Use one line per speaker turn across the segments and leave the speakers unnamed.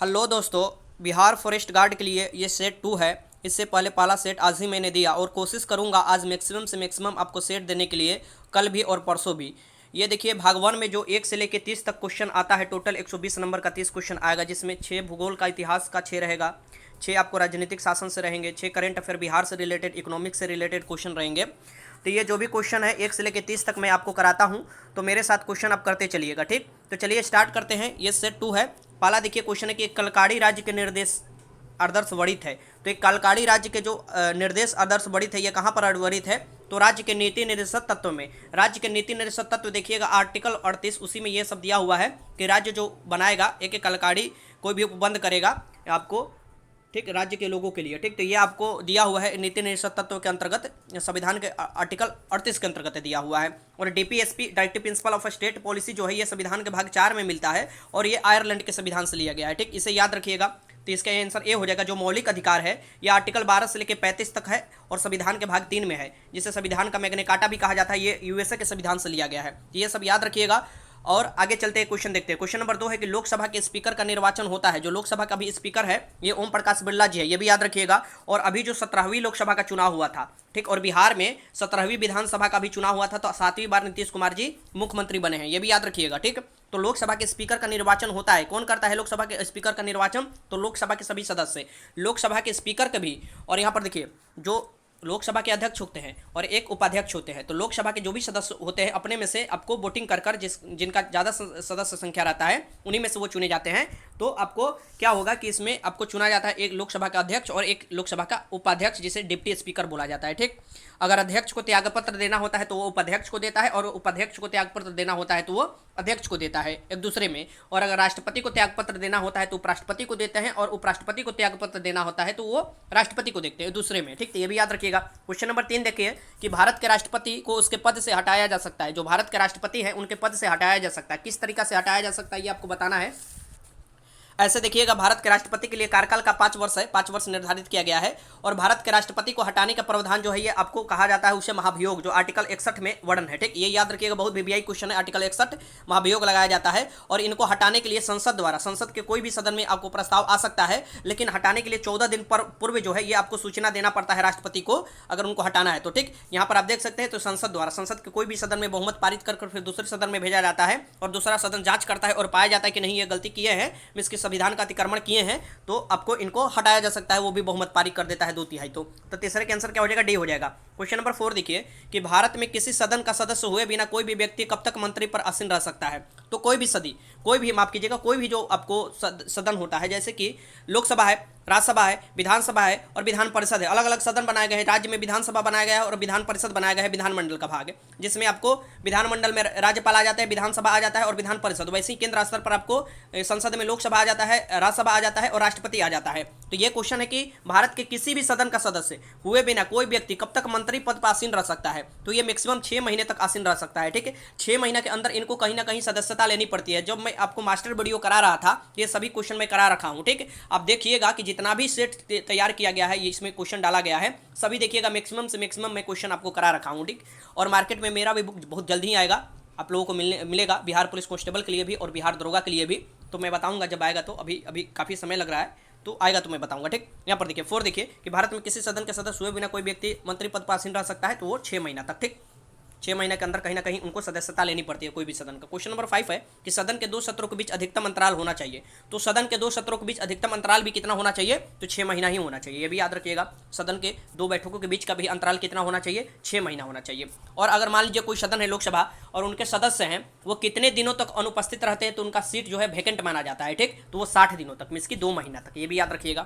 Hello दोस्तों, Bihar forest guard के लिए ये सेट 2 है। इससे पहले पहला सेट आज ही मैंने दिया और कोशिश करूंगा आज मैक्सिमम से मैक्सिमम आपको सेट देने के लिए, कल भी और परसों भी। ये देखिए, भाग 1 में जो 1 से लेकर 30 तक क्वेश्चन आता है, टोटल 120 नंबर का 30 क्वेश्चन आएगा, जिसमें 6 भूगोल का इतिहास का 6 रहेगा, 6 आपको राजनीतिक शासन से रहेंगे, 6 करंट अफेयर बिहार से रिलेटेड, इकोनॉमिक्स से रिलेटेड क्वेश्चन रहेंगे। तो ये जो भी क्वेश्चन है 1 से लेकर 30 तक मैं आपको कराता हूँ, तो मेरे साथ क्वेश्चन आप करते चलिएगा, ठीक। तो चलिए स्टार्ट करते हैं। ये सेट 2 है। पहला देखिए क्वेश्चन है कि एक कलकारी राज्य के निर्देश आदर्श वरित है। तो एक कलकारी राज्य के जो निर्देश आदर्श वरित है, ये कहाँ पर वरित है? तो राज्य के नीति निर्देशक तत्व में। राज्य के नीति निर्देशक तत्व देखिएगा आर्टिकल 38, उसी में ये सब दिया हुआ है कि राज्य जो बनाएगा, एक एक कलकारी कोई भी उपबंध करेगा आपको, ठीक, राज्य के लोगों के लिए, ठीक। तो ये आपको दिया हुआ है नीति निर्देशक तत्व के अंतर्गत, संविधान के आर्टिकल 38 के अंतर्गत दिया हुआ है। और DPSP directive principle of state policy जो है, ये संविधान के भाग 4 में मिलता है और ये आयरलैंड के संविधान से लिया गया है, ठीक। इसे याद रखिएगा। तो इसका आंसर ए हो जाएगा। जो मौलिक अधिकार है ये आर्टिकल 12 से लेकर 35 तक है और संविधान के भाग 3 में है, जिसे संविधान का मैग्ना कार्टा भी कहा जाता है। ये यूएसए के संविधान से लिया गया है। ये सब याद रखिएगा। और आगे चलते हैं, क्वेश्चन देखते हैं। क्वेश्चन नंबर 2 है कि लोकसभा के स्पीकर का निर्वाचन होता है। जो लोकसभा का भी स्पीकर है ये ओम प्रकाश बिरला जी है, ये भी याद रखिएगा। और अभी जो 17वीं लोकसभा का चुनाव हुआ था, ठीक, और बिहार में 17वीं विधानसभा का भी चुनाव हुआ था, तो 7वीं बार नीतीश कुमार जी मुख्यमंत्री बने हैं, ये भी याद रखिएगा, ठीक। तो लोकसभा के स्पीकर का निर्वाचन होता है। कौन करता है लोकसभा के स्पीकर का निर्वाचन? तो लोकसभा के सभी सदस्य, लोकसभा के स्पीकर के भी। और यहाँ पर देखिए, जो लोकसभा के अध्यक्ष होते हैं और एक उपाध्यक्ष होते हैं, तो लोकसभा के जो भी सदस्य होते हैं अपने में से आपको वोटिंग कर कर जिनका ज़्यादा सदस्य संख्या रहता है उन्हीं में से वो चुने जाते हैं। तो आपको क्या होगा कि इसमें आपको चुना जाता है एक लोकसभा का अध्यक्ष और एक लोकसभा का उपाध्यक्ष, जिसे डिप्टी स्पीकर बोला जाता है, ठीक। अगर अध्यक्ष को त्यागपत्र देना होता है तो वो उपाध्यक्ष को देता है, और उपाध्यक्ष को त्यागपत्र देना होता है तो वो अध्यक्ष को देता है, एक दूसरे में। और अगर राष्ट्रपति को त्यागपत्र देना होता है तो उपराष्ट्रपति को देते हैं, और उपराष्ट्रपति को त्यागपत्र देना होता है तो वो राष्ट्रपति को देखते हैं दूसरे में, ठीक। तो ये भी याद रखिएगा। क्वेश्चन नंबर 3 देखिए कि भारत के राष्ट्रपति को उसके पद से हटाया जा सकता है। जो भारत के राष्ट्रपति हैं उनके पद से हटाया जा सकता है। किस तरीका से हटाया जा सकता है ये आपको बताना है। ऐसे देखिएगा, भारत के राष्ट्रपति के लिए कार्यकाल का 5 वर्ष है, 5 वर्ष निर्धारित किया गया है। और भारत के राष्ट्रपति को हटाने का प्रावधान जो है ये आपको कहा जाता है उसे महाभियोग, जो आर्टिकल 61 में वर्णन है, ठीक। ये याद रखिएगा, बहुत वीवीआई क्वेश्चन है। आर्टिकल 61 महाभियोग लगाया जाता है और इनको हटाने के लिए संसद द्वारा, संसद के कोई भी सदन में आपको प्रस्ताव आ सकता है, लेकिन हटाने के लिए 14 दिन पूर्व जो है ये आपको सूचना देना पड़ता है राष्ट्रपति को, अगर उनको हटाना है तो, ठीक। यहाँ पर आप देख सकते हैं, तो संसद द्वारा, संसद के कोई भी सदन में बहुमत पारित कर फिर दूसरे सदन में भेजा जाता है और दूसरा सदन जांच करता है और पाया जाता है कि नहीं ये गलती किए हैं, इसके संविधान का अतिक्रमण किए हैं, तो आपको इनको हटाया जा सकता है। वो भी बहुमत पारित कर देता है 2/3। तो तीसरे के आंसर क्या हो जाएगा? डी हो जाएगा। क्वेश्चन नंबर 4 देखिए कि भारत में किसी सदन का सदस्य हुए बिना कोई भी व्यक्ति कब तक मंत्री पर आसीन रह सकता है? तो कोई भी माफ कीजिएगा, कोई भी जो आपको सदन होता है, जैसे कि लोकसभा है, राज्यसभा है, विधानसभा है और विधान परिषद है। अलग अलग सदन बनाए गए हैं। राज्य में विधानसभा बनाया गया है और विधान परिषद बनाया गया है, विधानमंडल का भाग है, जिसमें आपको विधानमंडल में राज्यपाल आ जाता है, विधानसभा आ जाता है और विधान परिषद। वैसे ही केंद्र स्तर पर आपको संसद में लोकसभा आ जाता है, राज्यसभा आ जाता है और राष्ट्रपति आ जाता है। तो ये क्वेश्चन है कि भारत के किसी भी सदन का सदस्य हुए बिना कोई व्यक्ति कब तक मंत्री पद पर आसीन रह सकता है? तो ये मैक्सिमम 6 महीने तक आसीन रह सकता है, ठीक है। 6 महीने के अंदर इनको कहीं ना कहीं सदस्यता लेनी पड़ती है। जब मैं आपको मास्टर वीडियो करा रहा था, ये सभी क्वेश्चन मैं करा रखा हूँ, ठीक। आप देखिएगा कि जितना भी सेट तैयार किया गया है, ये इसमें क्वेश्चन डाला गया है, सभी देखिएगा मैक्सिमम से मैक्सिमम मैं क्वेश्चन आपको करा रखा हूँ, ठीक। और मार्केट में मेरा भी बुक बहुत जल्द ही आएगा, आप लोगों को मिलेगा, बिहार पुलिस कांस्टेबल के लिए भी और बिहार दरोगा के लिए भी। तो मैं बताऊंगा जब आएगा, तो अभी काफ़ी समय लग रहा है, तो आएगा तो मैं बताऊंगा, ठीक। यहाँ पर देखिए 4 देखिए कि भारत में किसी सदन के सदस्य हुए बिना कोई व्यक्ति मंत्री पद पर आसीन रह सकता है, तो वो 6 महीना तक, ठीक। 6 महीने के अंदर कहीं ना कहीं उनको सदस्यता लेनी पड़ती है कोई भी सदन का। क्वेश्चन नंबर 5 है कि सदन के 2 सत्रों के बीच अधिकतम अंतराल होना चाहिए। तो सदन के 2 सत्रों के बीच अधिकतम अंतराल भी कितना होना चाहिए? तो 6 महीना ही होना चाहिए। ये भी याद रखिएगा। सदन के 2 बैठकों के बीच का भी अंतराल कितना होना चाहिए? 6 महीना होना चाहिए। और अगर मान लीजिए कोई सदन है लोकसभा और उनके सदस्य हैं, वो कितने दिनों तक अनुपस्थित रहते हैं तो उनका सीट जो है वैकेंट माना जाता है, ठीक। तो वो 60 दिनों तक, मीन्स की 2 महीना तक। ये भी याद रखिएगा।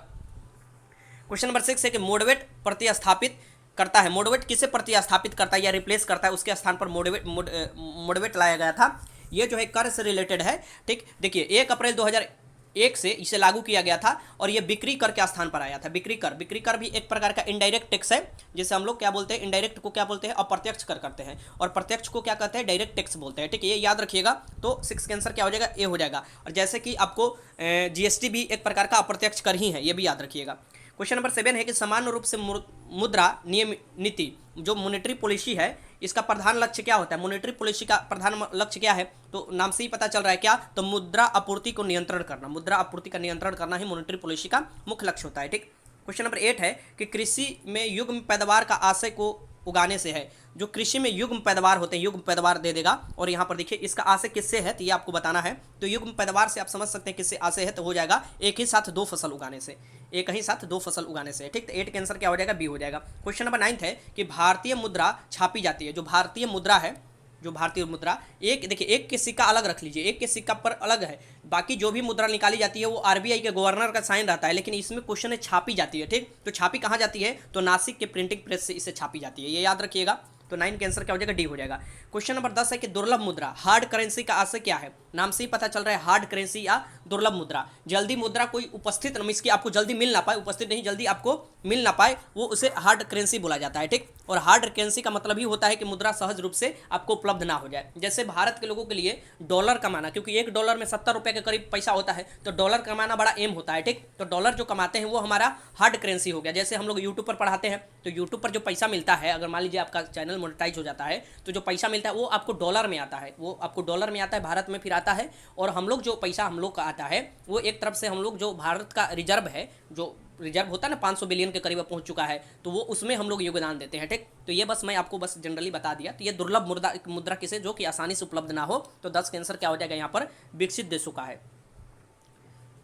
क्वेश्चन नंबर 6 है कि मोडवेट प्रतिस्थापित करता है। मोडवेट किसे प्रतिस्थापित करता है या रिप्लेस करता है? उसके स्थान पर मोडवेट लाया गया था। ये जो है कर से रिलेटेड है, ठीक। देखिए 1 अप्रैल 2001 से इसे लागू किया गया था और ये बिक्री कर के स्थान पर आया था। बिक्री कर भी एक प्रकार का इनडायरेक्ट टैक्स है, जिसे हम लोग क्या बोलते हैं, इनडायरेक्ट को क्या बोलते हैं? अप्रत्यक्ष कर करते हैं, और प्रत्यक्ष को क्या कहते हैं? डायरेक्ट टैक्स बोलते हैं, ठीक है। ये याद रखिएगा। तो 6 के आंसर क्या हो जाएगा? ए हो जाएगा। और जैसे कि आपको जीएसटी भी एक प्रकार का अप्रत्यक्ष कर ही है, ये भी याद रखिएगा। क्वेश्चन नंबर 7 है कि सामान्य रूप से मुद्रा नियम नीति जो मॉनेटरी पॉलिसी है इसका प्रधान लक्ष्य क्या होता है। मॉनेटरी पॉलिसी का प्रधान लक्ष्य क्या है, तो नाम से ही पता चल रहा है क्या, तो मुद्रा आपूर्ति को नियंत्रण करना। मुद्रा आपूर्ति का नियंत्रण करना ही मॉनेटरी पॉलिसी का मुख्य लक्ष्य होता है। ठीक। क्वेश्चन नंबर 8 है कि कृषि में युग्म पैदावार का आशय को उगाने से है। जो कृषि में युग्म पैदावार होते हैं, युग्म पैदावार दे देगा, और यहाँ पर देखिए इसका आशय किससे है, तो ये आपको बताना है। तो युग्म पैदावार से आप समझ सकते हैं किससे आशय है, तो हो जाएगा एक ही साथ 2 फसल उगाने से, एक ही साथ 2 फसल उगाने से। ठीक। तो 8 का आंसर क्या हो जाएगा, बी हो जाएगा। क्वेश्चन नंबर 9 है कि भारतीय मुद्रा छापी जाती है। जो भारतीय मुद्रा है, जो भारतीय मुद्रा, एक देखिए एक के सिक्का अलग रख लीजिए, एक के सिक्का पर अलग है, बाकी जो भी मुद्रा निकाली जाती है वो आरबीआई के गवर्नर का साइन रहता है, लेकिन इसमें क्वेश्चन है छापी जाती है। ठीक। तो छापी कहाँ जाती है, तो नासिक के प्रिंटिंग प्रेस से इसे छापी जाती है, ये याद रखिएगा। तो 9 का आंसर क्या हो जाएगा, डी हो जाएगा। क्वेश्चन नंबर 10 है कि दुर्लभ मुद्रा हार्ड करेंसी का आशय क्या है। नाम से ही पता चल रहा है हार्ड करेंसी या दुर्लभ मुद्रा। जल्दी मुद्रा कोई उपस्थित न इसकी आपको जल्दी मिल ना पाए, उपस्थित नहीं जल्दी आपको मिल ना पाए, वो उसे हार्ड करेंसी बोला जाता है। ठीक। और हार्ड करेंसी का मतलब ही होता है कि मुद्रा सहज रूप से आपको उपलब्ध ना हो जाए। जैसे भारत के लोगों के लिए डॉलर कमाना, क्योंकि $1 में 70 रुपये के करीब पैसा होता है, तो डॉलर कमाना बड़ा एम होता है। ठीक। तो डॉलर जो कमाते हैं वो हमारा हार्ड करेंसी हो गया। जैसे हम लोग यूट्यूब पर पढ़ाते हैं, तो यूट्यूब पर जो पैसा मिलता है, अगर मान लीजिए आपका चैनल मोनेटाइज हो जाता है, तो जो पैसा मिलता है वो आपको डॉलर में आता है, वो आपको डॉलर में आता है, भारत में फिर आता है। और हम लोग जो पैसा हम लोग का आता है वो एक तरफ से हम लोग जो भारत का रिजर्व है, जो रिजर्व होता है ना 500 बिलियन के करीब पहुंच चुका है, तो वो उसमें हम लोग योगदान देते हैं। ठीक। तो ये बस मैं आपको बस जनरली बता दिया। तो ये दुर्लभ मुद्रा किसे, जो कि आसानी से उपलब्ध ना हो। तो 10 का आंसर क्या हो जाएगा यहाँ पर, विकसित देशों का है,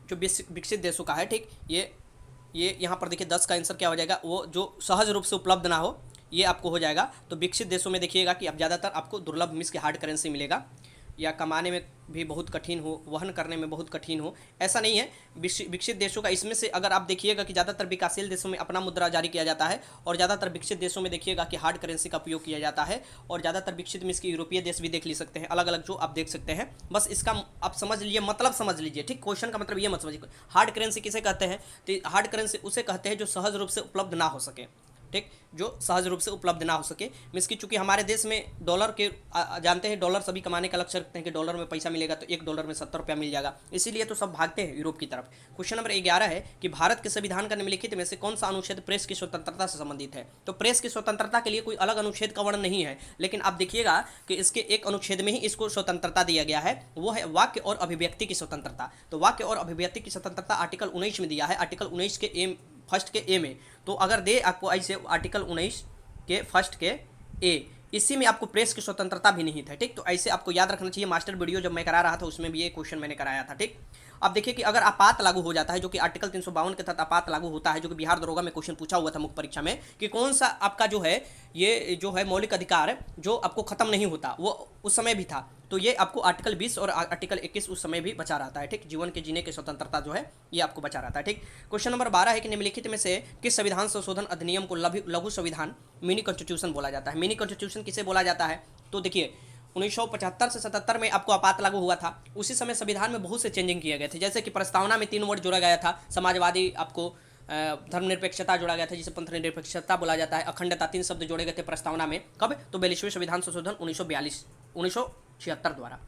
जो विकसित देशों का है। ठीक। ये यहाँ पर देखिए 10 का आंसर क्या हो जाएगा, वो जो सहज रूप से उपलब्ध ना हो, ये आपको हो जाएगा। तो विकसित देशों में देखिएगा कि अब ज़्यादातर आपको दुर्लभ मिस के हार्ड करेंसी मिलेगा, या कमाने में भी बहुत कठिन हो, वहन करने में बहुत कठिन हो, ऐसा नहीं है। विकसित देशों का इसमें से अगर आप देखिएगा कि ज़्यादातर विकासशील देशों में अपना मुद्रा जारी किया जाता है, और ज़्यादातर विकसित देशों में देखिएगा कि हार्ड करेंसी का उपयोग किया जाता है। और ज़्यादातर विकसित में इसके यूरोपीय देश भी देख ली सकते हैं, अलग अलग जो आप देख सकते हैं। बस इसका आप समझ लीजिए, मतलब समझ लीजिए। ठीक। क्वेश्चन का मतलब ये मत समझिए। हार्ड करेंसी किसे कहते हैं, तो हार्ड करेंसी उसे कहते हैं जो सहज रूप से उपलब्ध ना हो सके। ठीक। जो सहज रूप से उपलब्ध ना हो सके, मीन्स की चूंकि हमारे देश में डॉलर के जानते हैं, डॉलर सभी कमाने का लक्ष्य रखते हैं कि डॉलर में पैसा मिलेगा, तो $1 में 70 रुपया मिल जाएगा, इसीलिए तो सब भागते हैं यूरोप की तरफ। क्वेश्चन नंबर 11 है कि भारत के संविधान का निम्नलिखित में से कौन सा अनुच्छेद प्रेस की स्वतंत्रता से संबंधित है। तो प्रेस की स्वतंत्रता के लिए कोई अलग अनुच्छेद का वर्णन नहीं है, लेकिन आप देखिएगा कि इसके एक अनुच्छेद में ही इसको स्वतंत्रता दिया गया है, वो है वाक्य और अभिव्यक्ति की स्वतंत्रता। तो वाक्य और अभिव्यक्ति की स्वतंत्रता आर्टिकल 19 में दिया है, आर्टिकल 19 के ए फर्स्ट के ए में। तो अगर दे आपको ऐसे आर्टिकल 19 के फर्स्ट के ए, इसी में आपको प्रेस की स्वतंत्रता भी नहीं था। ठीक। तो ऐसे आपको याद रखना चाहिए। मास्टर वीडियो जब मैं करा रहा था उसमें भी ये क्वेश्चन मैंने कराया था। ठीक। अब देखिए कि अगर आपात लागू हो जाता है, जो कि आर्टिकल 352 के तहत आपात लागू होता है, जो कि बिहार दरोगा में क्वेश्चन पूछा हुआ था मुख्य परीक्षा में, कि कौन सा आपका जो है ये जो है मौलिक अधिकार जो आपको खत्म नहीं होता, वो उस समय भी था। तो ये आपको आर्टिकल 20 और आर्टिकल 21 उस समय भी बचा रहता है। ठीक। जीवन के जीने की स्वतंत्रता जो है ये आपको बचा रहता है। ठीक। क्वेश्चन नंबर 12 है कि निम्नलिखित में से किस संविधान संशोधन अधिनियम को लघु संविधान मिनी कॉन्स्टिट्यूशन बोला जाता है। मिनी कॉन्स्टिट्यूशन किसे बोला जाता है, तो देखिए 1975 से 77 में आपको आपात लागू हुआ था, उसी समय संविधान में बहुत से चेंजिंग किए गए थे। जैसे कि प्रस्तावना में 3 वर्ड जोड़ा गया था, समाजवादी, आपको धर्मनिरपेक्षता जोड़ा गया था जिसे पंथ निरपेक्षता बोला जाता है, अखंडता, 3 शब्द जोड़े गए थे प्रस्तावना में। कब, तो 42वें संविधान संशोधन 1976 द्वारा,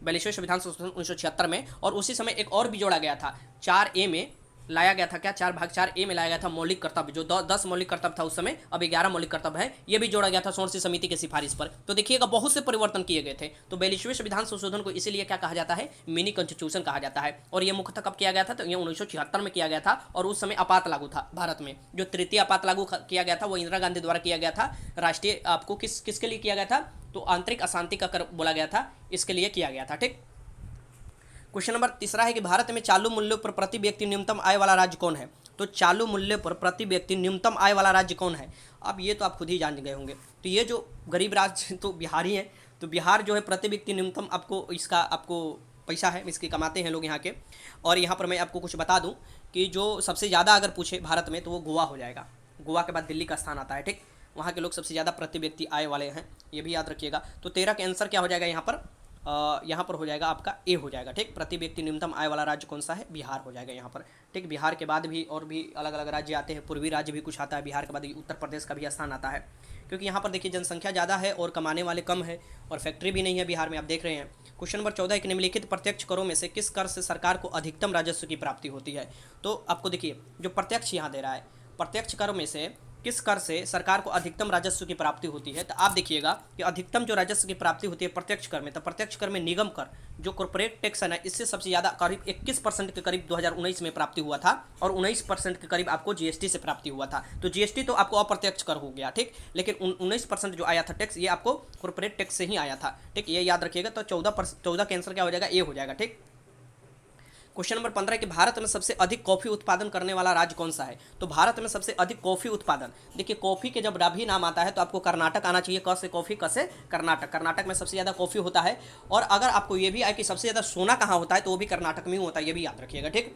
42वें संविधान संशोधन 1976 में। और उसी समय एक और भी जोड़ा गया था, 4A में लाया गया था, क्या 4/4A में लाया गया था मौलिक कर्तव्य, जो 10 मौलिक कर्तव्य था उस समय, अब 11 मौलिक कर्तव्य है। ये भी जोड़ा गया था सोर्सी समिति की सिफारिश पर। तो देखिएगा बहुत से परिवर्तन किए गए थे। तो 42वें संविधान संशोधन को इसीलिए क्या कहा जाता है, मिनी कॉन्स्टिट्यूशन कहा जाता है। और ये मुख्यतः कब किया गया था, तो ये 1976 में किया गया था, और उस समय आपात लागू था भारत में। जो तृतीय आपात लागू किया गया था वो इंदिरा गांधी द्वारा किया गया था। राष्ट्रीय आपको किसके लिए किया गया था, तो आंतरिक अशांति का कर बोला गया था, इसके लिए किया गया था। ठीक। क्वेश्चन नंबर 3 है कि भारत में चालू मूल्यों पर प्रति व्यक्ति न्यूनतम आय वाला राज्य कौन है। तो चालू मूल्य पर प्रति व्यक्ति न्यूनतम आय वाला राज्य कौन है, अब ये तो आप खुद ही जान गए होंगे। तो ये जो गरीब राज्य तो बिहार ही है। तो बिहार जो है प्रति व्यक्ति न्यूनतम आपको इसका आपको पैसा है, इसके कमाते हैं लोग यहाँ के। और यहाँ पर मैं आपको कुछ बता दूँ कि जो सबसे ज़्यादा अगर पूछे भारत में तो वो गोवा हो जाएगा। गोवा के बाद दिल्ली का स्थान आता है। ठीक। वहाँ के लोग सबसे ज़्यादा प्रति व्यक्ति आय वाले हैं, ये भी याद रखिएगा। तो 13 का आंसर क्या हो जाएगा यहाँ पर हो जाएगा आपका ए हो जाएगा। ठीक। प्रति व्यक्ति न्यूनतम आय वाला राज्य कौन सा है, बिहार हो जाएगा यहाँ पर। ठीक। बिहार के बाद भी और भी अलग अलग राज्य आते हैं, पूर्वी राज्य भी कुछ आता है, बिहार के बाद उत्तर प्रदेश का भी स्थान आता है, क्योंकि यहाँ पर देखिए जनसंख्या ज़्यादा है और कमाने वाले कम है, और फैक्ट्री भी नहीं है बिहार में, आप देख रहे हैं। क्वेश्चन नंबर 14 एक निम्नलिखित प्रत्यक्ष करों में से किस कर से सरकार को अधिकतम राजस्व की प्राप्ति होती है। तो आपको देखिए जो प्रत्यक्ष यहाँ दे रहा है, प्रत्यक्ष कर में से किस कर से सरकार को अधिकतम राजस्व की प्राप्ति होती है। तो आप देखिएगा कि अधिकतम जो राजस्व की प्राप्ति होती है प्रत्यक्ष कर में, तो प्रत्यक्ष कर में निगम कर जो कॉर्पोरेट टैक्स है ना, इससे सबसे ज़्यादा करीब 21% के करीब 2019 में प्राप्ति हुआ था और 19% के करीब आपको जीएसटी से प्राप्ति हुआ था। तो जीएसटी तो आपको अप्रत्यक्ष कर हो गया, ठीक, लेकिन 19% जो आया था टैक्स ये आपको कॉर्पोरेट टैक्स से ही आया था, ठीक, ये याद रखिएगा। तो 14 का आंसर क्या हो जाएगा, ए हो जाएगा, ठीक। क्वेश्चन नंबर 15 कि भारत में सबसे अधिक कॉफी उत्पादन करने वाला राज्य कौन सा है। तो भारत में सबसे अधिक कॉफी उत्पादन, देखिए कॉफी के जब भी नाम आता है तो आपको कर्नाटक आना चाहिए, क से कॉफी, क से कर्नाटक, कर्नाटक में सबसे ज़्यादा कॉफी होता है। और अगर आपको ये भी आए कि सबसे ज़्यादा सोना कहाँ होता है तो वो भी कर्नाटक में ही होता है, ये भी याद रखिएगा, ठीक।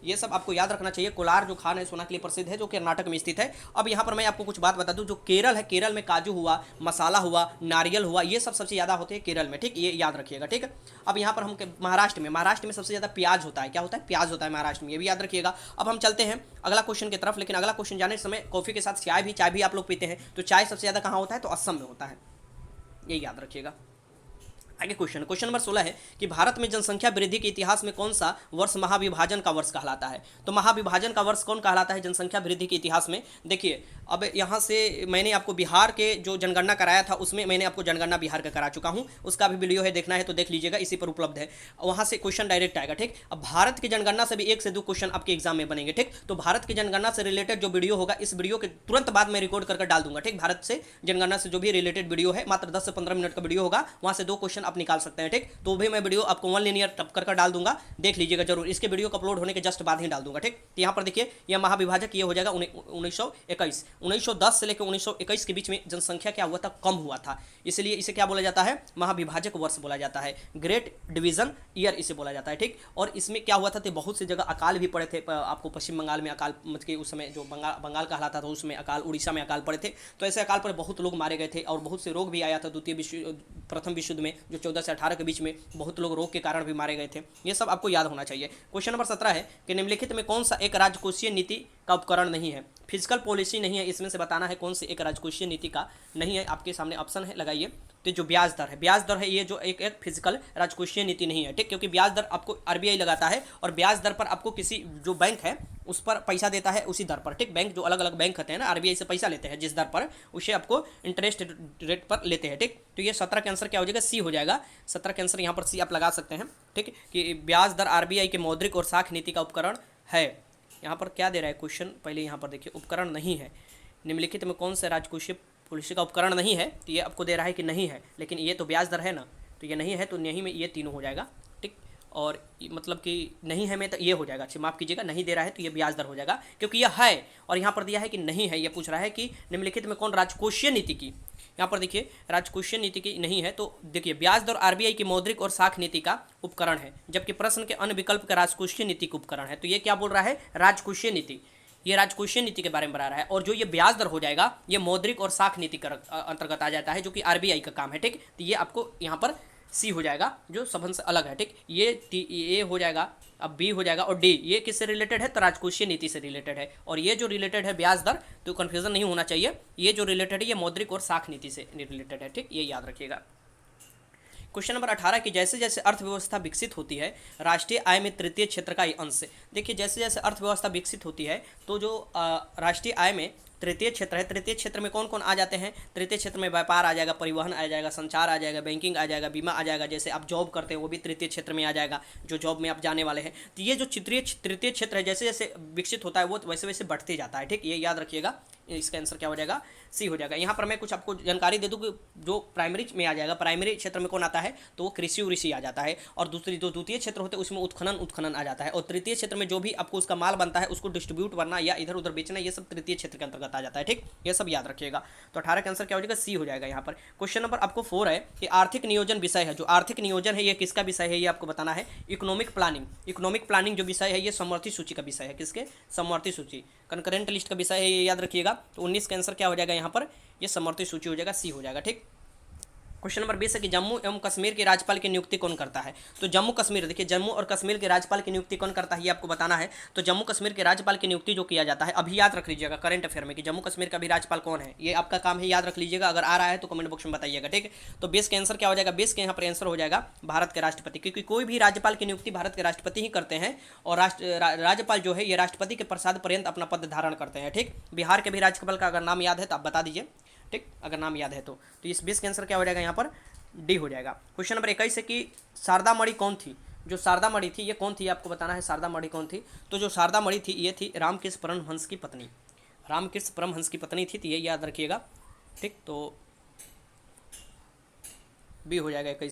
ये सब आपको याद रखना चाहिए। कोलार जो खान है सोना के लिए प्रसिद्ध है, जो कर्नाटक में स्थित है। अब यहाँ पर मैं आपको कुछ बात बता दूं, जो केरल है, केरल में काजू हुआ, मसाला हुआ, नारियल हुआ, ये सब सबसे ज़्यादा होते हैं केरल में, ठीक, ये याद रखिएगा, ठीक। अब यहाँ पर हम महाराष्ट्र में सबसे ज़्यादा प्याज होता है, क्या होता है, प्याज होता है महाराष्ट्र में, ये भी याद रखिएगा। अब हम चलते हैं अगला क्वेश्चन की तरफ, लेकिन अगला क्वेश्चन जाने के समय कॉफ़ी के साथ चाय भी आप लोग पीते हैं, तो चाय सबसे ज़्यादा कहाँ होता है, तो असम में होता है, ये याद रखिएगा। आगे क्वेश्चन नंबर 16 है कि भारत में जनसंख्या वृद्धि के इतिहास में कौन सा वर्ष महाविभाजन का वर्ष कहलाता है। तो महाविभाजन का वर्ष कौन कहलाता है जनसंख्या वृद्धि के इतिहास में। देखिए अब यहाँ से मैंने आपको बिहार के जो जनगणना कराया था उसमें मैंने आपको जनगणना बिहार का करा चुका हूँ, उसका भी वीडियो है, देखना है तो देख लीजिएगा, इसी पर उपलब्ध है, वहाँ से क्वेश्चन डायरेक्ट आएगा, ठीक। अब भारत की जनगणना से भी 1 से 2 क्वेश्चन आपके एग्जाम में बनेंगे, ठीक। तो भारत की जनगणना से रिलेटेड जो वीडियो होगा इस वीडियो के तुरंत बाद मैं रिकॉर्ड करके डाल दूंगा, ठीक। भारत से जनगणना से जो भी रिलेटेड वीडियो है मात्र 10 से 15 मिनट का वीडियो होगा, वहाँ से 2 क्वेश्चन आप निकाल सकते हैं, ठीक। तो भी मैं वीडियो आपको 1 लिनियर टप कर डाल दूंगा, देख लीजिएगा जरूर, इसके वीडियो को अपलोड होने के जस्ट बाद ही डाल दूंगा, ठीक। तो यहाँ पर देखिए यह महाविभाजक ये हो जाएगा 1921, 1910 से लेकर 1921 के बीच में जनसंख्या क्या हुआ था, कम हुआ था, इसलिए इसे क्या बोला जाता है, महाविभाजक वर्ष बोला जाता है, ग्रेट डिवीजन ईयर इसे बोला जाता है, ठीक। और इसमें क्या हुआ था, तो बहुत सी जगह अकाल भी पड़े थे, आपको पश्चिम बंगाल में अकाल मतलब उस समय जो बंगाल कहलाता था उसमें अकाल, उड़ीसा में अकाल पड़े थे, तो ऐसे अकाल पर बहुत लोग मारे गए थे और बहुत से रोग भी आया था प्रथम विश्व युद्ध में, जो 14 से 18 के बीच में बहुत लोग रोग के कारण भी मारे गए थे, ये सब आपको याद होना चाहिए। क्वेश्चन नंबर 17 है कि निम्नलिखित में कौन सा एक राजकोषीय नीति का उपकरण नहीं है। फिजिकल पॉलिसी नहीं है, इसमें से बताना है कौन सी एक राजकोषीय नीति का नहीं है। आपके सामने ऑप्शन है, लगाइए। तो जो ब्याज दर है ये जो एक फिजिकल राजकोषीय नीति नहीं है, ठीक, क्योंकि ब्याज दर आपको आरबीआई लगाता है और ब्याज दर पर आपको किसी जो बैंक है उस पर पैसा देता है उसी दर पर, ठीक। बैंक जो अलग अलग बैंक होते हैं ना आरबीआई से पैसा लेते हैं जिस दर पर, उसे आपको इंटरेस्ट रेट पर लेते हैं, ठीक। तो ये 17 का आंसर क्या हो जाएगा, सी हो जाएगा। 17 का आंसर यहाँ पर सी आप लगा सकते हैं, ठीक, कि ब्याज दर आरबीआई के मौद्रिक और साख नीति का उपकरण है। यहाँ पर क्या दे रहा है क्वेश्चन, पहले यहाँ पर देखिए, उपकरण नहीं है, निम्नलिखित में कौन सा राजकोषीय पॉलिसी का उपकरण नहीं है, तो ये आपको दे रहा है कि नहीं है, लेकिन ये तो ब्याज दर है ना, तो ये नहीं है, तो नहीं में ये तीनों हो जाएगा, ठीक। और मतलब कि नहीं है में तो ये हो जाएगा, अच्छा माफ़ कीजिएगा, नहीं दे रहा है तो ये ब्याज दर हो जाएगा, क्योंकि यह है और यहाँ पर दिया है कि नहीं है। ये पूछ रहा है कि निम्नलिखित में कौन राजकोषीय नीति की, यहाँ पर देखिए राजकोषीय नीति की नहीं है, तो देखिए ब्याज दर आरबीआई की मौद्रिक और साख नीति का उपकरण है, जबकि प्रश्न के अन्य विकल्प का राजकोषीय नीति का उपकरण है। तो ये क्या बोल रहा है, राजकोषीय नीति, ये राजकोषीय नीति के बारे में बता रहा है। और जो ये ब्याज दर हो जाएगा ये मौद्रिक और साख नीति का अंतर्गत आ जाता है, जो कि आरबीआई का काम है, ठीक। तो ये आपको यहाँ पर सी हो जाएगा, जो सबन से अलग है, ठीक। ये हो जाएगा, अब बी हो जाएगा, और डी ये किससे रिलेटेड है, तो राजकोषीय नीति से रिलेटेड है। और ये जो रिलेटेड है ब्याज दर, तो कन्फ्यूजन नहीं होना चाहिए, ये जो रिलेटेड है ये मौद्रिक और साख नीति से रिलेटेड है, ठीक, ये याद रखिएगा। क्वेश्चन नंबर 18 की जैसे जैसे अर्थव्यवस्था विकसित होती है राष्ट्रीय आय में तृतीय क्षेत्र का अंश। देखिए जैसे जैसे अर्थव्यवस्था विकसित होती है तो जो राष्ट्रीय आय में तृतीय क्षेत्र है, तृतीय क्षेत्र में कौन कौन आ जाते हैं, तृतीय क्षेत्र में व्यापार आ जाएगा, परिवहन आ जाएगा, संचार आ जाएगा, बैंकिंग आ जाएगा, बीमा आ जाएगा, जैसे आप जॉब करते हैं वो भी तृतीय क्षेत्र में आ जाएगा, जो जॉब में आप जाने वाले हैं। तो ये जो तृतीय क्षेत्र है जैसे जैसे विकसित होता है वो वैसे वैसे बढ़ते जाता है, ठीक, ये याद रखिएगा। इसका आंसर क्या हो जाएगा, सी हो जाएगा। यहाँ पर मैं कुछ आपको जानकारी दे दूँ कि जो प्राइमरी में आ जाएगा, प्राइमरी क्षेत्र में कौन आता है, तो वो कृषि उऋषि आ जाता है, और दूसरी जो द्वितीय क्षेत्र होते हैं उसमें उत्खनन आ जाता है, और तृतीय क्षेत्र में जो भी आपको उसका माल बनता है उसको डिस्ट्रीब्यूट करना या इधर उधर बेचना, ये सब तृतीय क्षेत्र के अंतर्गत आ जाता है, ठीक, ये सब याद रखिएगा। तो 18 का आंसर क्या हो जाएगा, सी हो जाएगा यहाँ पर। क्वेश्चन नंबर आपको 4 है कि आर्थिक नियोजन विषय है, जो आर्थिक नियोजन है ये किसका विषय है, ये आपको बताना है। इकोनॉमिक प्लानिंग जो विषय है ये समवर्ती सूची का विषय है, किसके, समवर्ती सूची, कंकरेंट लिस्ट का विषय है, ये याद रखिएगा। तो 19 का आंसर क्या हो जाएगा यहाँ पर, ये समवर्ती सूची हो जाएगा, सी हो जाएगा, ठीक। क्वेश्चन नंबर 20 है कि जम्मू एवं कश्मीर के राज्यपाल की नियुक्ति कौन करता है। तो जम्मू कश्मीर, देखिए जम्मू और कश्मीर के राज्यपाल की नियुक्ति कौन करता है ये आपको बताना है। तो जम्मू कश्मीर के राज्यपाल की नियुक्ति जो किया जाता है, अभी याद रख लीजिएगा करंट अफेयर में कि जम्मू कश्मीर का भी राज्यपाल कौन है, ये आपका काम है, याद रख लीजिएगा। अगर आ रहा है तो कमेंट बॉक्स में बताइएगा, ठीक है। तो 20 का आंसर क्या हो जाएगा, 20 के यहाँ पर आंसर हो जाएगा भारत के राष्ट्रपति, क्योंकि कोई भी राज्यपाल की नियुक्ति भारत के राष्ट्रपति ही करते हैं और राज्यपाल जो है ये राष्ट्रपति के प्रसाद पर्यंत अपना पद धारण करते हैं, ठीक। बिहार के भी राज्यपाल का अगर नाम याद है तो आप बता दीजिए, ठीक, अगर नाम याद है तो इस 20 का आंसर क्या हो जाएगा यहाँ पर, डी हो जाएगा। क्वेश्चन नंबर 21 है कि शारदा मणि कौन थी। जो शारदा मणि थी ये कौन थी आपको बताना है, शारदा मणि कौन थी। तो जो शारदा मणि थी ये थी रामकृष्ण परमहंस की पत्नी, रामकृष्ण परमहंस की पत्नी थी, तो ये याद रखिएगा, ठीक। तो बी हो जाएगा 21।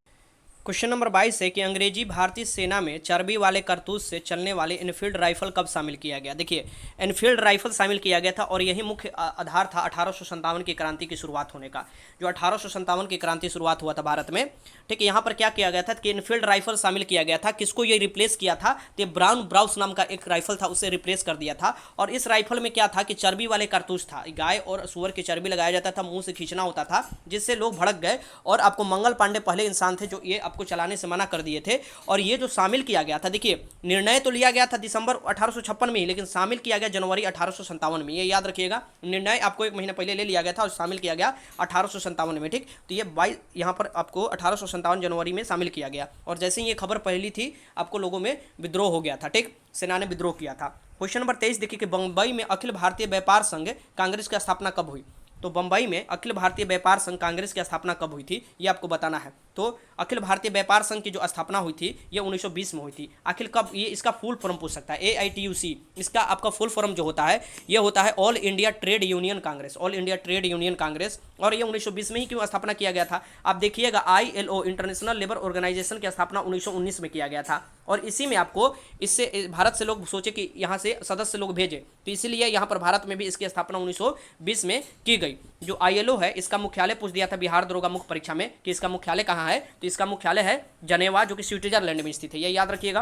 क्वेश्चन नंबर 22 है कि अंग्रेजी भारतीय सेना में चर्बी वाले कारतूस से चलने वाले इनफील्ड राइफल कब शामिल किया गया। देखिए इनफील्ड राइफल शामिल किया गया था और यही मुख्य आधार था 1857 की क्रांति की शुरुआत होने का। जो 1857 की क्रांति शुरुआत हुआ था भारत में, ठीक है। यहाँ पर क्या किया गया था कि इनफील्ड राइफल शामिल किया गया था, किसको ये रिप्लेस किया था, तो ब्राउन ब्राउस नाम का एक राइफल था, उसे रिप्लेस कर दिया था। और इस राइफल में क्या था कि चर्बी वाले कारतूस था, गाय और सुअर की चर्बी लगाया जाता था, मुंह से खींचना होता था, जिससे लोग भड़क गए। और आपको मंगल पांडे पहले इंसान थे जो ये आपको चलाने से मना कर दिए थे। और ये जो शामिल किया गया था, देखिए निर्णय तो लिया गया था दिसंबर 1856 में ही, लेकिन शामिल किया गया जनवरी 1857 में, ये याद रखिएगा। निर्णय आपको 1 महीना पहले ले लिया गया था और शामिल किया गया 1857 में, ठीक। तो ये 22 यहाँ पर आपको 1857 जनवरी में शामिल किया गया। और जैसे ही ये खबर फैली थी आपको लोगों में विद्रोह हो गया था, ठीक, सेना ने विद्रोह किया था। क्वेश्चन नंबर 23 देखिए कि बंबई में अखिल भारतीय व्यापार संघ कांग्रेस की स्थापना कब हुई। तो बंबई में अखिल भारतीय व्यापार संघ कांग्रेस की स्थापना कब हुई थी ये आपको बताना है। तो अखिल भारतीय व्यापार संघ की जो स्थापना हुई थी ये 1920 में हुई थी। आखिर कब, ये इसका फुल फॉर्म पूछ सकता है, AITUC, इसका आपका फुल फॉर्म जो होता है ये होता है all India trade union Congress, all India trade union Congress. और ये 1920 में ही क्यों स्थापना किया गया था, आप देखिएगा ILO इंटरनेशनल लेबर ऑर्गेनाइजेशन की स्थापना 1919 में किया गया था। और इसी में आपको इससे भारत से लोग सोचे कि यहाँ से सदस्य लोग भेजे, तो इसीलिए यहाँ पर भारत में भी इसकी स्थापना 1920 में की गई। जो ILO है इसका मुख्यालय पूछ दिया था बिहार दरोगा मुख्य परीक्षा में कि इसका मुख्यालय कहाँ है, तो इसका मुख्यालय है जनेवा, जो कि स्विट्जरलैंड में स्थित है, ये याद रखिएगा।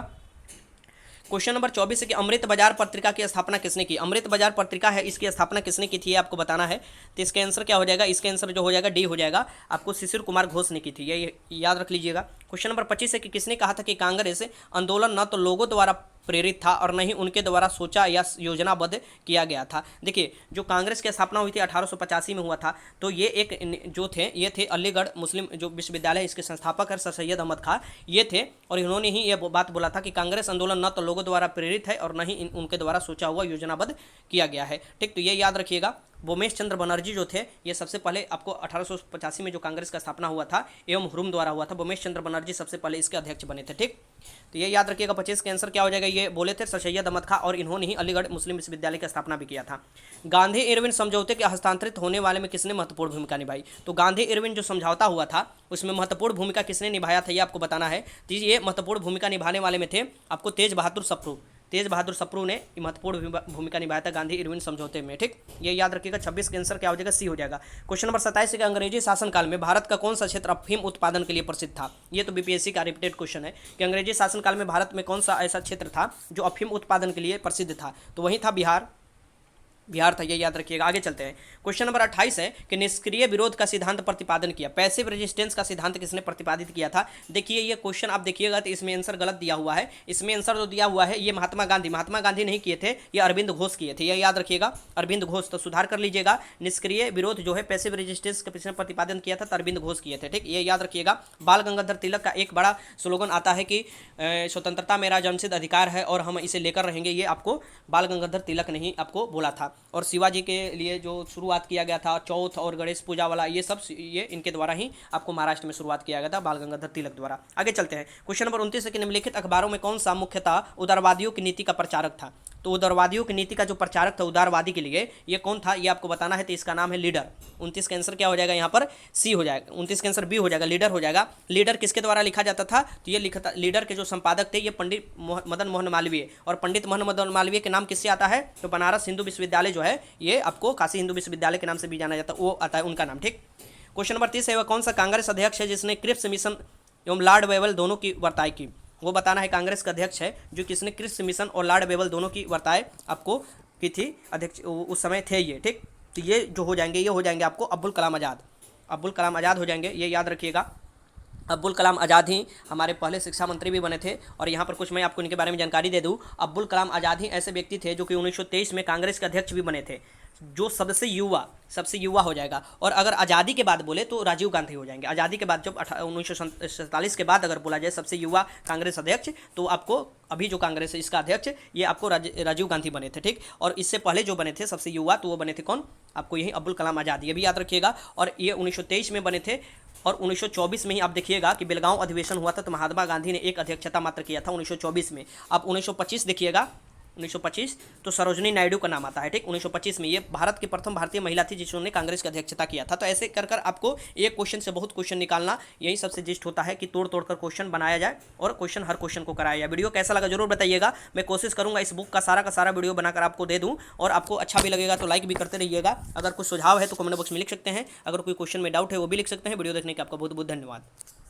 क्वेश्चन नंबर 24 है कि अमृत बाजार पत्रिका की स्थापना किसने की। अमृत बाजार पत्रिका है इसकी स्थापना किसने की थी ये आपको बताना है। तो इसका आंसर क्या हो जाएगा, इसका आंसर जो हो जाएगा डी हो जाएगा, आपको शिशिर कुमार घोष ने की थी, ये याद रख लीजिएगा। क्वेश्चन नंबर 25 है कि किसने कहा था कि कांग्रेस आंदोलन न तो लोगों द्वारा प्रेरित था और न ही उनके द्वारा सोचा या योजनाबद्ध किया गया था। देखिए जो कांग्रेस की स्थापना हुई थी 1885 में हुआ था, तो ये एक जो थे ये थे अलीगढ़ मुस्लिम जो विश्वविद्यालय, इसके संस्थापक है सर सैयद अहमद खां ये थे। और इन्होंने ही ये बात बोला था कि कांग्रेस आंदोलन न तो लोगों द्वारा प्रेरित है और न ही उनके द्वारा सोचा हुआ योजनाबद्ध किया गया है, ठीक। तो ये याद रखिएगा। भूमेश चंद्र बनर्जी जो थे ये सबसे पहले आपको 1885 में जो कांग्रेस का स्थापना हुआ था एवं हुरुम द्वारा हुआ था, भूमेश चंद्र बनर्जी सबसे पहले इसके अध्यक्ष बने थे, ठीक। तो ये याद रखिएगा। 25 का आंसर क्या हो जाएगा, ये बोले थे सर सैयद अहमद खां और इन्होंने ही अलीगढ़ मुस्लिम विश्वविद्यालय की स्थापना भी किया था। गांधी इरविन समझौते के हस्तांतरित होने वाले में किसने महत्वपूर्ण भूमिका निभाई। तो गांधी इरविन जो समझौता हुआ था उसमें महत्वपूर्ण भूमिका किसने निभाया था ये आपको बताना है। तो ये महत्वपूर्ण भूमिका निभाने वाले में थे आपको तेज बहादुर सप्रू, तेज बहादुर सप्रू ने महत्वपूर्ण भूमिका निभाया था गांधी इरविन समझौते में, ठीक। ये याद रखिएगा। 26 का आंसर क्या हो जाएगा, सी हो जाएगा। क्वेश्चन नंबर 27 के अंग्रेजी शासनकाल में भारत का कौन सा क्षेत्र अफीम उत्पादन के लिए प्रसिद्ध था। ये तो BPSC का रिपीटेड क्वेश्चन है कि अंग्रेजी शासनकाल में भारत में कौन सा ऐसा क्षेत्र था जो अफीम उत्पादन के लिए प्रसिद्ध था, तो वही था बिहार था, ये याद रखिएगा। आगे चलते हैं। क्वेश्चन नंबर 28 है कि निष्क्रिय विरोध का सिद्धांत प्रतिपादन किया, पैसिव रेजिस्टेंस का सिद्धांत किसने प्रतिपादित किया था। देखिए ये क्वेश्चन आप देखिएगा तो इसमें आंसर गलत दिया हुआ है, इसमें आंसर जो दिया हुआ है ये महात्मा गांधी नहीं किए थे, ये अरविंद घोष किए थे, ये याद रखिएगा, अरविंद घोष। तो सुधार कर लीजिएगा, निष्क्रिय विरोध जो है पैसिव रेजिस्टेंस का किसने प्रतिपादन किया था, तो अरविंद घोष किए थे, ठीक। ये याद रखिएगा। बाल गंगाधर तिलक का एक बड़ा स्लोगन आता है कि स्वतंत्रता मेरा जन्मसिद्ध अधिकार है और हम इसे लेकर रहेंगे, ये आपको बाल गंगाधर तिलक ने ही आपको बोला था। और शिवाजी के लिए जो शुरुआत किया गया था चौथ और गणेश पूजा वाला, ये सब ये इनके द्वारा ही आपको महाराष्ट्र में शुरुआत किया गया था, बाल गंगाधर तिलक द्वारा। आगे चलते हैं। क्वेश्चन नंबर 29 है कि निम्नलिखित अखबारों में कौन सा मुख्यतः उदारवादियों की नीति का प्रचारक था। तो उदारवादियों की नीति का जो प्रचारक था उदारवादी के लिए ये कौन था ये आपको बताना है। तो इसका नाम है लीडर। 29 का आंसर क्या हो जाएगा यहाँ पर, सी हो जाएगा। 29 का आंसर बी हो जाएगा, लीडर हो जाएगा। लीडर किसके द्वारा लिखा जाता था, तो ये लिखा था, लीडर के जो संपादक थे ये पंडित मदन मोहन मालवीय। और पंडित मदन मालवीय के नाम किससे आता है, तो बनारस हिंदू विश्वविद्यालय जो है ये आपको काशी हिंदू विश्वविद्यालय के नाम से भी जाना जाता है, वो आता है उनका नाम, ठीक। क्वेश्चन नंबर 30 है वह कौन सा कांग्रेस अध्यक्ष है जिसने क्रिप्स मिशन एवं लॉर्ड वेवल दोनों की वर्ताई की। वो बताना है। कांग्रेस का अध्यक्ष है जो किसने क्रिप्स मिशन और लॉर्ड वेवल दोनों की वर्ताई आपको की थी, अध्यक्ष उस समय थे ये, ठीक। तो ये जो हो जाएंगे ये हो जाएंगे आपको अब्दुल कलाम आज़ाद। अब्दुल कलाम आज़ाद हो जाएंगे, ये याद रखिएगा। अब्दुल कलाम आज़ाद ही हमारे पहले शिक्षा मंत्री भी बने थे। और यहाँ पर कुछ मैं आपको इनके बारे में जानकारी दे दूँ। अब्दुल कलाम आज़ाद ही ऐसे व्यक्ति थे जो कि 1923 में कांग्रेस के अध्यक्ष भी बने थे, जो सबसे युवा हो जाएगा। और अगर आज़ादी के बाद बोले तो राजीव गांधी हो जाएंगे। आज़ादी के बाद जब 1947 के बाद अगर बोला जाए सबसे युवा कांग्रेस अध्यक्ष, तो आपको अभी जो कांग्रेस है इसका अध्यक्ष ये आपको राजीव गांधी बने थे, ठीक। और इससे पहले जो बने थे सबसे युवा, तो वो बने थे कौन, आपको यही अब्दुल कलाम आज़ाद, ये भी याद रखिएगा। और ये 1923 में बने थे। और 1924 में ही आप देखिएगा कि बेलगांव अधिवेशन हुआ था, तो महात्मा गांधी ने एक अध्यक्षता मात्र किया था 1924 में। अब 1925 देखिएगा, 1925 तो सरोजनी नायडू का नाम आता है, ठीक। 1925 में ये भारत की प्रथम भारतीय महिला थी जिन्होंने कांग्रेस की अध्यक्षता किया था। तो ऐसे कर आपको एक क्वेश्चन से बहुत क्वेश्चन निकालना, यही सबसे जिस्ट होता है कि तोड़ कर क्वेश्चन बनाया जाए और क्वेश्चन हर क्वेश्चन को कराया जाए। वीडियो कैसा लगा जरूर बताइएगा। मैं कोशिश करूंगा इस बुक का सारा वीडियो बनाकर आपको दे दूं, और आपको अच्छा भी लगेगा तो लाइक भी करते रहिएगा। अगर कुछ सुझाव है तो कमेंट बॉक्स में लिख सकते हैं, अगर कोई क्वेश्चन में डाउट है वो भी लिख सकते हैं। वीडियो देखने का आपका बहुत बहुत धन्यवाद।